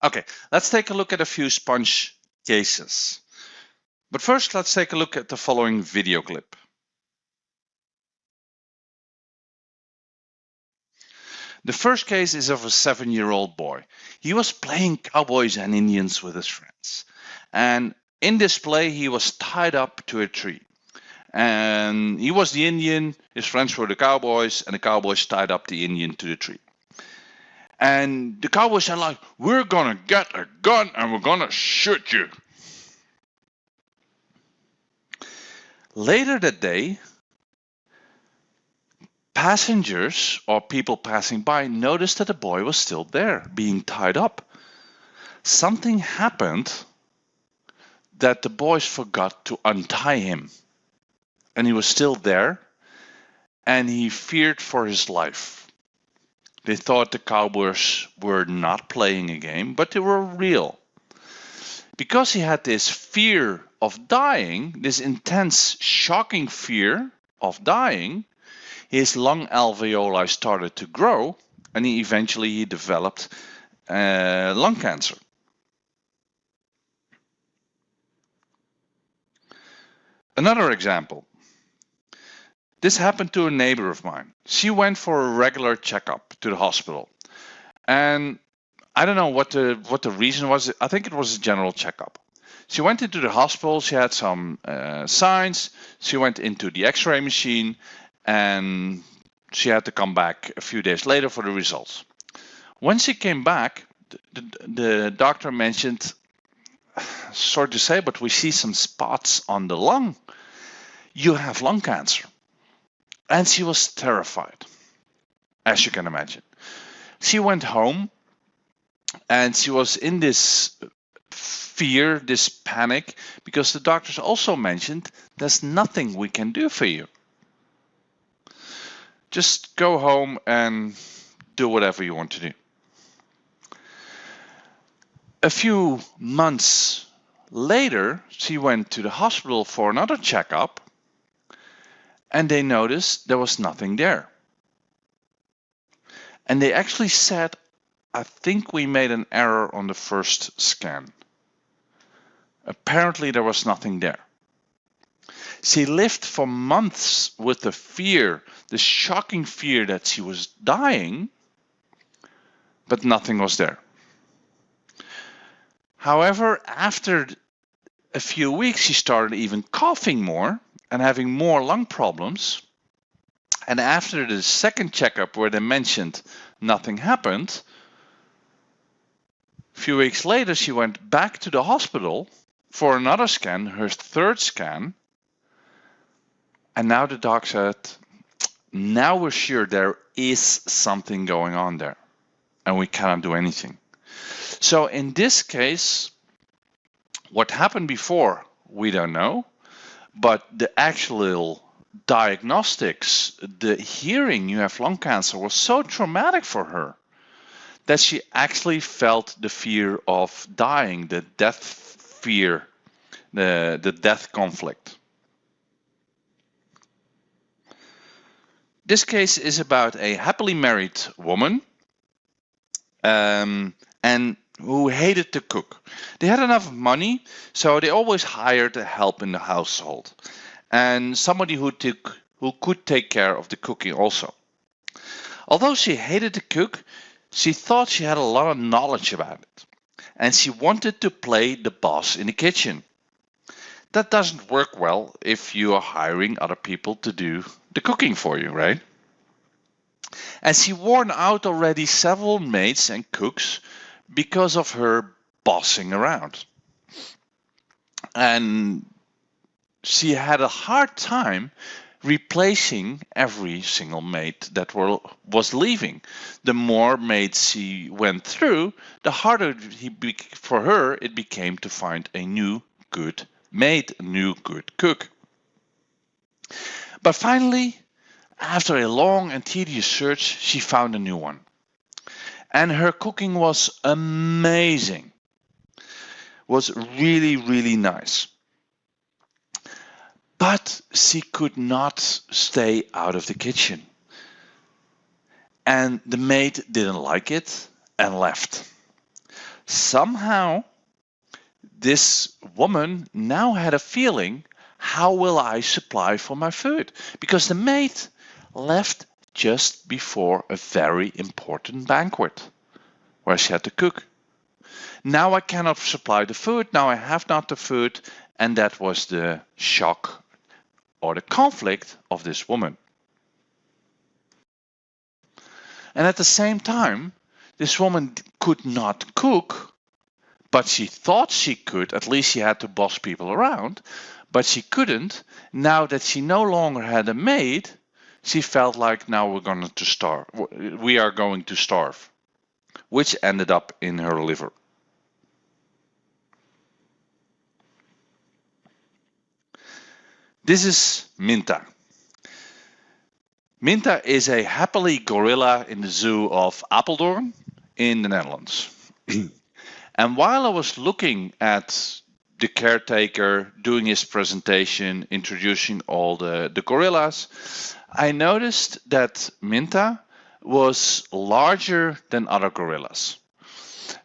Okay, let's take a look at a few sponge cases. But first, let's take a look at the following video clip. The first case is of a 7-year-old boy. He was playing cowboys and Indians with his friends. And in this play, he was tied up to a tree. And he was the Indian, his friends were the cowboys, and the cowboys tied up the Indian to the tree. And the cowboys said like, "We're gonna get a gun and we're gonna shoot you." Later that day, passengers or people passing by noticed that the boy was still there, being tied up. Something happened that the boys forgot to untie him. And he was still there, and he feared for his life. They thought the cowboys were not playing a game, but they were real. Because he had this fear of dying, this intense, shocking fear of dying, his lung alveoli started to grow, and he eventually developed lung cancer. Another example. This happened to a neighbor of mine. She went for a regular checkup to the hospital. And I don't know what the reason was. I think it was a general checkup. She went into the hospital. She had some signs. She went into the x-ray machine. And she had to come back a few days later for the results. When she came back, the doctor mentioned, sorry to say, but we see some spots on the lung. You have lung cancer. And she was terrified, as you can imagine. She went home and she was in this fear, this panic, because the doctors also mentioned there's nothing we can do for you. Just go home and do whatever you want to do. A few months later, she went to the hospital for another checkup, and they noticed there was nothing there. And they actually said, "I think we made an error on the first scan." Apparently there was nothing there. She lived for months with the fear, the shocking fear that she was dying, but nothing was there. However, after a few weeks, she started even coughing more and having more lung problems. And after the second checkup where they mentioned nothing happened, a few weeks later, she went back to the hospital for another scan, her third scan. And now the doc said, "Now we're sure there is something going on there and we cannot do anything." So in this case, what happened before, we don't know. But the actual diagnostics, the hearing you have lung cancer, was so traumatic for her that she actually felt the fear of dying, the death fear, the death conflict. This case is about a happily married woman and who hated to cook. They had enough money, so they always hired a help in the household and somebody who could take care of the cooking also. Although she hated to cook, she thought she had a lot of knowledge about it, and she wanted to play the boss in the kitchen. That doesn't work well if you are hiring other people to do the cooking for you, right? And she worn out already several maids and cooks because of her bossing around. And she had a hard time replacing every single maid that was leaving. The more maids she went through, the harder for her it became to find a new good maid, a new good cook. But finally, after a long and tedious search, she found a new one. And her cooking was amazing. Was really, really nice. But she could not stay out of the kitchen. And the maid didn't like it and left. Somehow, this woman now had a feeling, how will I supply for my food? Because the maid left just before a very important banquet where she had to cook. Now I cannot supply the food, now I have not the food, and that was the shock or the conflict of this woman. And at the same time, this woman could not cook, but she thought she could. At least she had to boss people around, but she couldn't. Now that she no longer had a maid, she felt like now we are going to starve, which ended up in her liver. This is Minta. Minta is a happily gorilla in the zoo of Apeldoorn in the Netherlands. And while I was looking at the caretaker doing his presentation, introducing all the gorillas, I noticed that Minta was larger than other gorillas.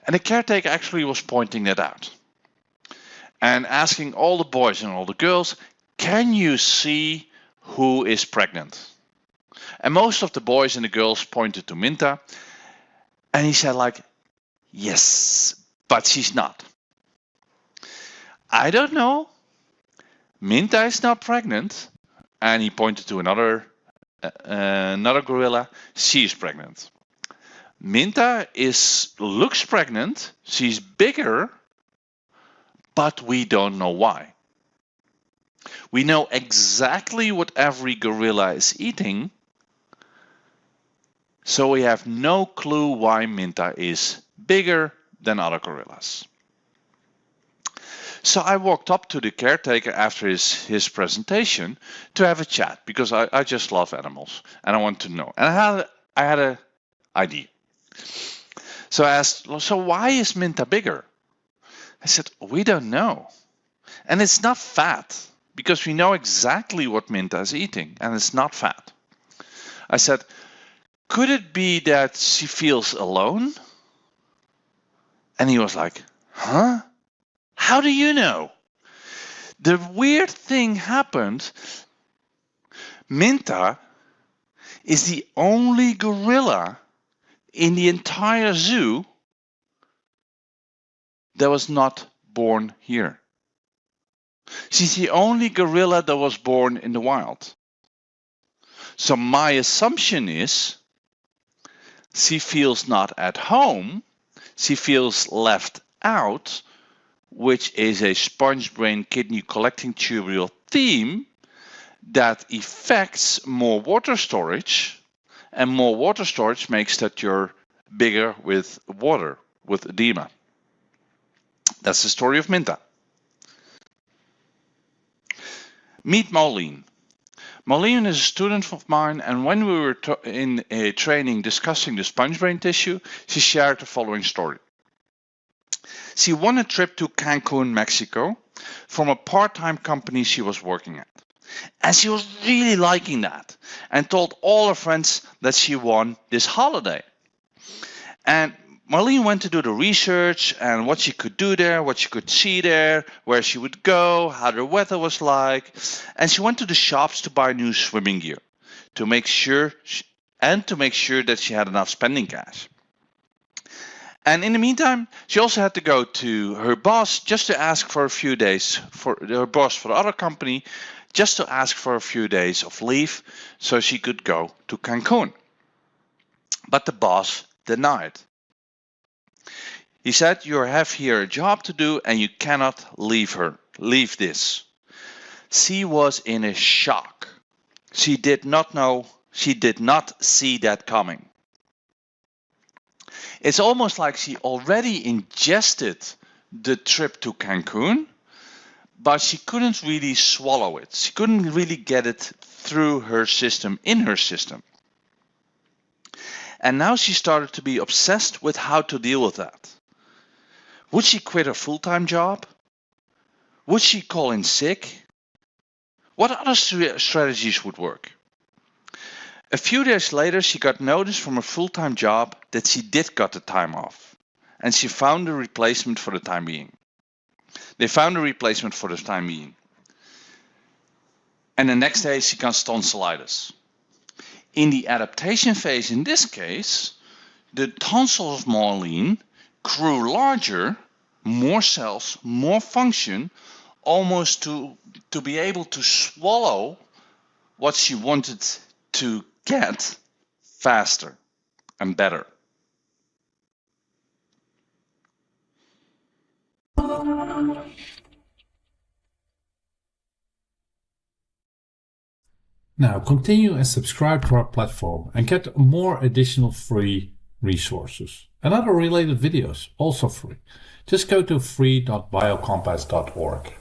And the caretaker actually was pointing that out and asking all the boys and all the girls, can you see who is pregnant? And most of the boys and the girls pointed to Minta, and he said like, yes, but she's not. I don't know. Minta is not pregnant. And he pointed to another gorilla. She is pregnant. Minta looks pregnant. She's bigger, but we don't know why. We know exactly what every gorilla is eating, so we have no clue why Minta is bigger than other gorillas. So I walked up to the caretaker after his presentation to have a chat, because I just love animals and I want to know. And I had an idea. So I asked, so why is Minta bigger? I said, we don't know. And it's not fat, because we know exactly what Minta is eating, and it's not fat. I said, could it be that she feels alone? And he was like, huh? How do you know? The weird thing happened. Minta is the only gorilla in the entire zoo that was not born here. She's the only gorilla that was born in the wild. So my assumption is she feels not at home, she feels left out, which is a sponge brain kidney collecting tubule theme that affects more water storage, and more water storage makes that you're bigger with water, with edema. That's the story of Minta. Meet Mauline. Marlene is a student of mine, and when we were in a training discussing the sponge brain tissue, she shared the following story. She won a trip to Cancun, Mexico, from a part-time company she was working at. And she was really liking that, and told all her friends that she won this holiday. And Marlene went to do the research and what she could do there, what she could see there, where she would go, how the weather was like. And she went to the shops to buy new swimming gear to make sure that she had enough spending cash. And in the meantime, she also had to go to her boss just to ask for a few days, for her boss for the other company, just to ask for a few days of leave so she could go to Cancun. But the boss denied. He said, you have here a job to do and you cannot leave this. She was in a shock. She did not see that coming. It's almost like she already ingested the trip to Cancun, but she couldn't really swallow it. She couldn't really get it through her system, in her system. And now she started to be obsessed with how to deal with that. Would she quit her full-time job? Would she call in sick? What other strategies would work? A few days later, she got notice from her full-time job that she did got the time off, and she found a replacement for the time being. They found a replacement for the time being. And the next day she got tonsillitis. In the adaptation phase, in this case, the tonsils of Mauline grew larger, more cells, more function, almost to be able to swallow what she wanted to get faster and better. Now continue and subscribe to our platform and get more additional free resources and other related videos, also free. Just go to free.biocompass.org.